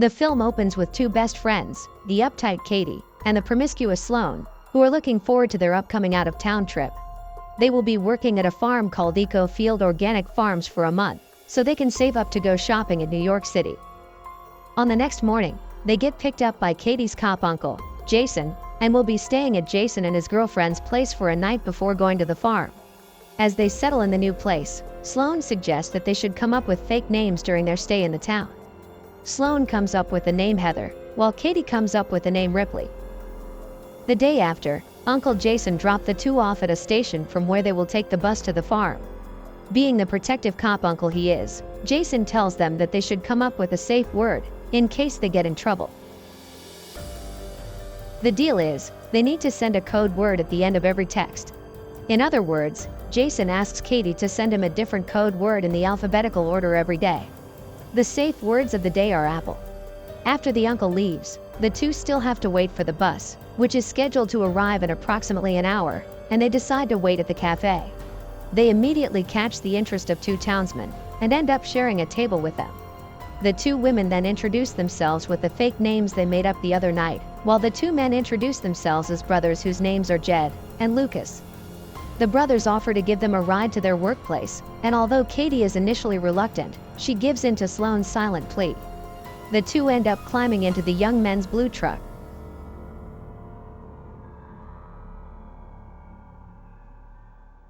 The film opens with two best friends, the uptight Katie and the promiscuous Sloane, who are looking forward to their upcoming out-of-town trip. They will be working at a farm called Eco Field Organic Farms for a month, so they can save up to go shopping in New York City. On the next morning, they get picked up by Katie's cop uncle, Jason, and will be staying at Jason and his girlfriend's place for a night before going to the farm. As they settle in the new place, Sloane suggests that they should come up with fake names during their stay in the town. Sloane comes up with the name Heather, while Katie comes up with the name Ripley. The day after, Uncle Jason dropped the two off at a station from where they will take the bus to the farm. Being the protective cop uncle he is, Jason tells them that they should come up with a safe word, in case they get in trouble. The deal is, they need to send a code word at the end of every text. In other words, Jason asks Katie to send him a different code word in the alphabetical order every day. The safe words of the day are apple. After the uncle leaves, the two still have to wait for the bus, which is scheduled to arrive in approximately an hour, and they decide to wait at the cafe. They immediately catch the interest of two townsmen, and end up sharing a table with them. The two women then introduce themselves with the fake names they made up the other night, while the two men introduce themselves as brothers whose names are Jed and Lucas. The brothers offer to give them a ride to their workplace, and although Katie is initially reluctant, she gives in to Sloane's silent plea. The two end up climbing into the young men's blue truck.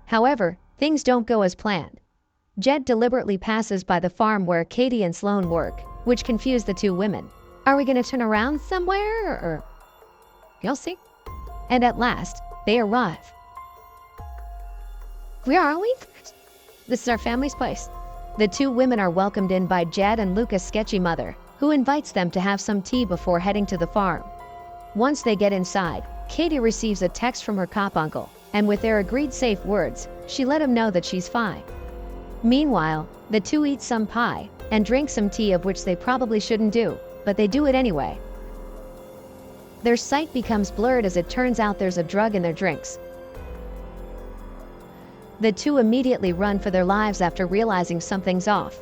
However, things don't go as planned. Jed deliberately passes by the farm where Katie and Sloane work, which confuse the two women. Are we gonna turn around somewhere, or? You'll see. And at last, they arrive. Where are we? This is our family's place. The two women are welcomed in by Jed and Lucas' sketchy mother, who invites them to have some tea before heading to the farm. Once they get inside, Katie receives a text from her cop uncle, and with their agreed safe words, she let him know that she's fine. Meanwhile, the two eat some pie and drink some tea, of which they probably shouldn't do, but they do it anyway. Their sight becomes blurred as it turns out there's a drug in their drinks. The two immediately run for their lives after realizing something's off.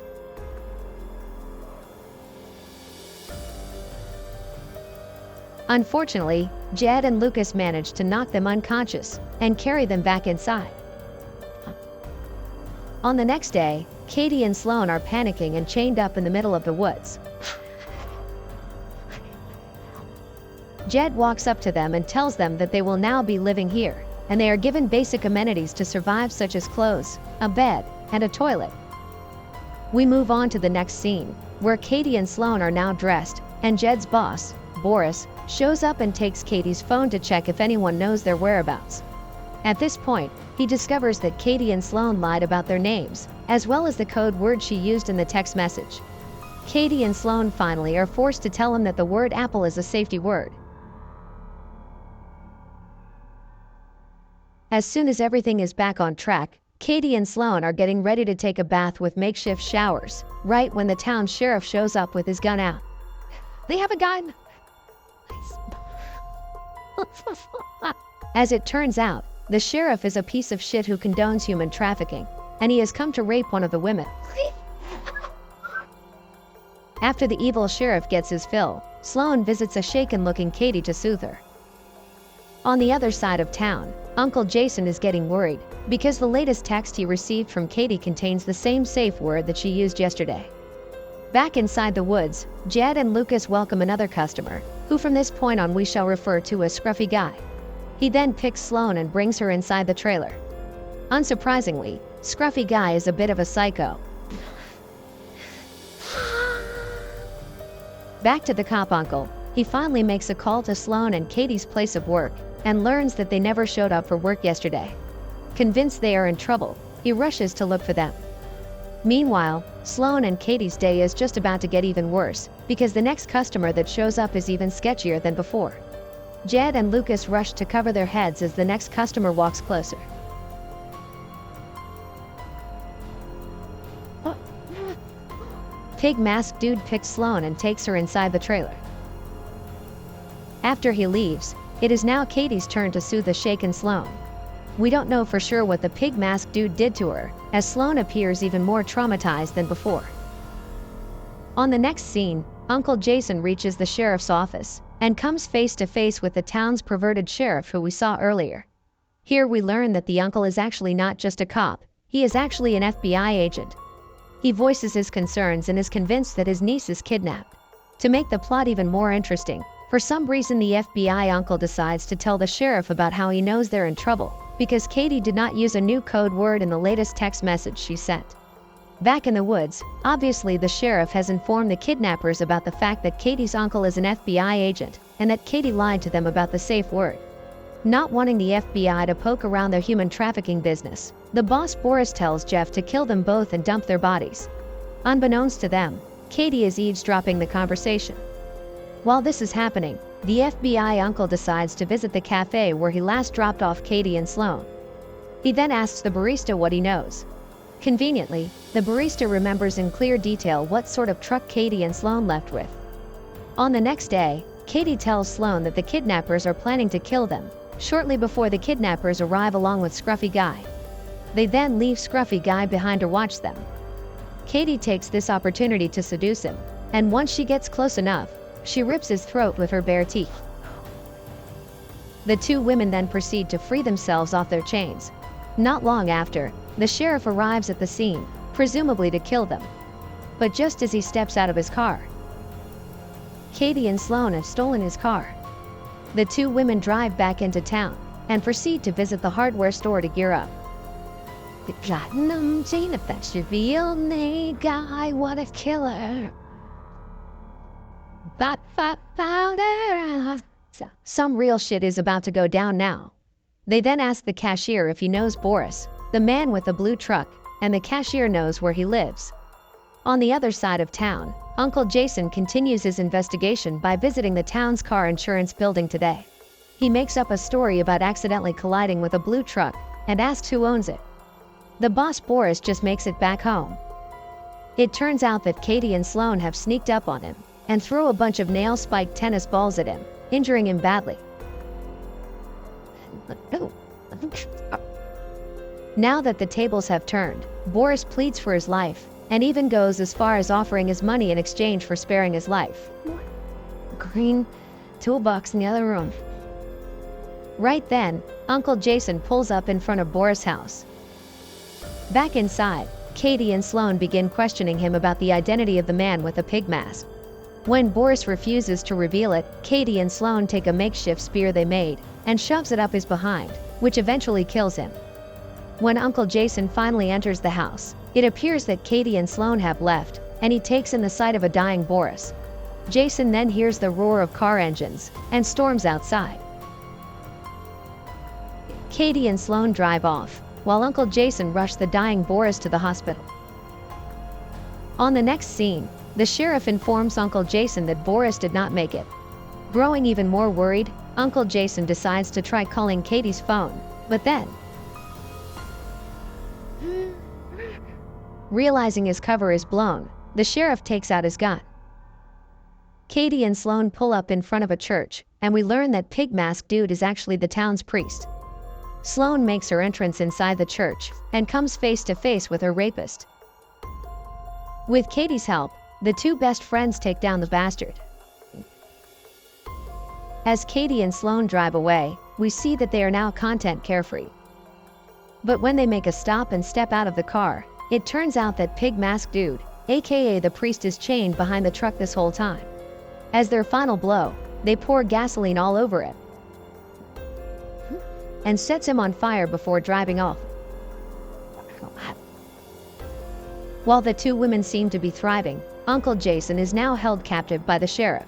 Unfortunately, Jed and Lucas manage to knock them unconscious and carry them back inside. On the next day, Katie and Sloane are panicking and chained up in the middle of the woods. Jed walks up to them and tells them that they will now be living here, and they are given basic amenities to survive, such as clothes, a bed, and a toilet. We move on to the next scene, where Katie and Sloane are now dressed, and Jed's boss, Boris, shows up and takes Katie's phone to check if anyone knows their whereabouts. At this point, he discovers that Katie and Sloane lied about their names, as well as the code word she used in the text message. Katie and Sloane finally are forced to tell him that the word apple is a safety word. As soon as everything is back on track, Katie and Sloane are getting ready to take a bath with makeshift showers, right when the town sheriff shows up with his gun out. They have a gun! As it turns out, the sheriff is a piece of shit who condones human trafficking, and he has come to rape one of the women. After the evil sheriff gets his fill, Sloane visits a shaken-looking Katie to soothe her. On the other side of town, Uncle Jason is getting worried, because the latest text he received from Katie contains the same safe word that she used yesterday. Back inside the woods, Jed and Lucas welcome another customer, who from this point on we shall refer to as Scruffy Guy. He then picks Sloane and brings her inside the trailer. Unsurprisingly, Scruffy Guy is a bit of a psycho. Back to the cop uncle, he finally makes a call to Sloane and Katie's place of work, and learns that they never showed up for work yesterday. Convinced they are in trouble, he rushes to look for them. Meanwhile, Sloane and Katie's day is just about to get even worse, because the next customer that shows up is even sketchier than before. Jed and Lucas rush to cover their heads as the next customer walks closer. Pig mask dude picks Sloane and takes her inside the trailer. After he leaves, it is now Katie's turn to soothe the shaken Sloane. We don't know for sure what the pig mask dude did to her, as Sloane appears even more traumatized than before. On the next scene, Uncle Jason reaches the sheriff's office and comes face to face with the town's perverted sheriff who we saw earlier. Here we learn that the uncle is actually not just a cop, he is actually an FBI agent. He voices his concerns and is convinced that his niece is kidnapped. To make the plot even more interesting, for some reason the FBI uncle decides to tell the sheriff about how he knows they're in trouble, because Katie did not use a new code word in the latest text message she sent. Back in the woods, obviously the sheriff has informed the kidnappers about the fact that Katie's uncle is an FBI agent, and that Katie lied to them about the safe word. Not wanting the FBI to poke around their human trafficking business, the boss Boris tells Jeff to kill them both and dump their bodies. Unbeknownst to them, Katie is eavesdropping the conversation. While this is happening, the FBI uncle decides to visit the cafe where he last dropped off Katie and Sloan. He then asks the barista what he knows. Conveniently, the barista remembers in clear detail what sort of truck Katie and Sloan left with. On the next day, Katie tells Sloan that the kidnappers are planning to kill them, shortly before the kidnappers arrive along with Scruffy Guy. They then leave Scruffy Guy behind to watch them. Katie takes this opportunity to seduce him, and once she gets close enough, she rips his throat with her bare teeth. The two women then proceed to free themselves off their chains. Not long after, the sheriff arrives at the scene, presumably to kill them. But just as he steps out of his car, Katie and Sloan have stolen his car. The two women drive back into town and proceed to visit the hardware store to gear up. The platinum chain, if that's your real name, guy, what a killer. Some real shit is about to go down now. They then ask the cashier if he knows Boris, the man with the blue truck, and the cashier knows where he lives. On the other side of town, Uncle Jason continues his investigation by visiting the town's car insurance building today. He makes up a story about accidentally colliding with a blue truck and asks who owns it. The boss Boris just makes it back home. It turns out that Katie and Sloan have sneaked up on him and throw a bunch of nail-spiked tennis balls at him, injuring him badly. Now that the tables have turned, Boris pleads for his life and even goes as far as offering his money in exchange for sparing his life. Green toolbox in the other room. Right then, Uncle Jason pulls up in front of Boris' house. Back inside, Katie and Sloan begin questioning him about the identity of the man with the pig mask. When Boris refuses to reveal it, Katie and Sloan take a makeshift spear they made and shoves it up his behind, which eventually kills him. When Uncle Jason finally enters the house, it appears that Katie and Sloan have left, and he takes in the sight of a dying Boris. Jason then hears the roar of car engines and storms outside. Katie and Sloan drive off, while Uncle Jason rushes the dying Boris to the hospital. On the next scene, the sheriff informs Uncle Jason that Boris did not make it. Growing even more worried, Uncle Jason decides to try calling Katie's phone, but then, realizing his cover is blown, the sheriff takes out his gun. Katie and Sloan pull up in front of a church, and we learn that Pig Mask Dude is actually the town's priest. Sloan makes her entrance inside the church and comes face to face with her rapist. With Katie's help, the two best friends take down the bastard. As Katie and Sloan drive away, we see that they are now content carefree. But when they make a stop and step out of the car, it turns out that Pig Mask Dude, aka the priest, is chained behind the truck this whole time. As their final blow, they pour gasoline all over him and sets him on fire before driving off. While the two women seem to be thriving, Uncle Jason is now held captive by the sheriff.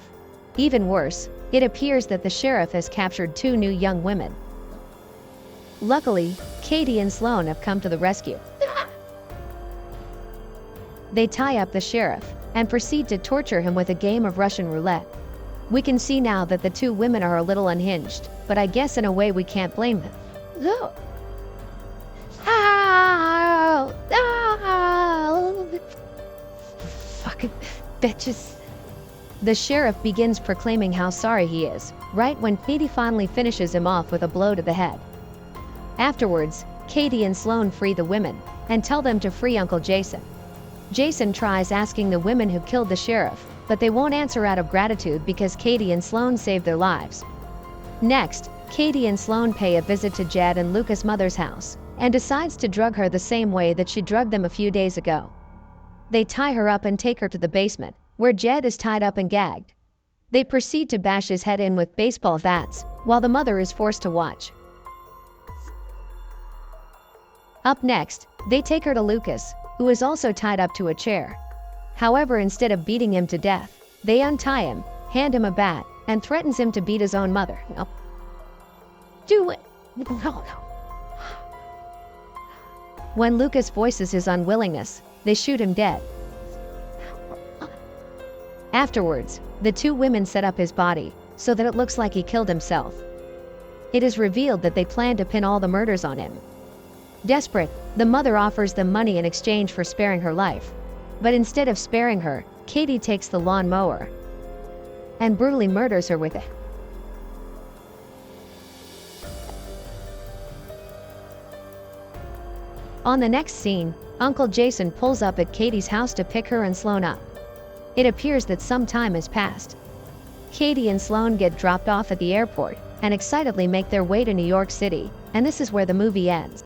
Even worse, it appears that the sheriff has captured two new young women. Luckily, Katie and Sloan have come to the rescue. They tie up the sheriff and proceed to torture him with a game of Russian roulette. We can see now that the two women are a little unhinged, but I guess in a way we can't blame them. Oh. Fucking bitches. The sheriff begins proclaiming how sorry he is, right when Katie finally finishes him off with a blow to the head. Afterwards, Katie and Sloan free the women and tell them to free Uncle Jason. Jason tries asking the women who killed the sheriff, but they won't answer out of gratitude because Katie and Sloane saved their lives. Next, Katie and Sloane pay a visit to Jed and Lucas' mother's house, and decides to drug her the same way that she drugged them a few days ago. They tie her up and take her to the basement, where Jed is tied up and gagged. They proceed to bash his head in with baseball bats, while the mother is forced to watch. Up next, they take her to Lucas, who is also tied up to a chair. However, instead of beating him to death, they untie him, hand him a bat, and threatens him to beat his own mother. No. Do it! No. When Lucas voices his unwillingness, they shoot him dead. Afterwards, the two women set up his body, so that it looks like he killed himself. It is revealed that they plan to pin all the murders on him. Desperate, the mother offers them money in exchange for sparing her life. But instead of sparing her, Katie takes the lawn mower and brutally murders her with it. On the next scene, Uncle Jason pulls up at Katie's house to pick her and Sloane up. It appears that some time has passed. Katie and Sloane get dropped off at the airport and excitedly make their way to New York City, and this is where the movie ends.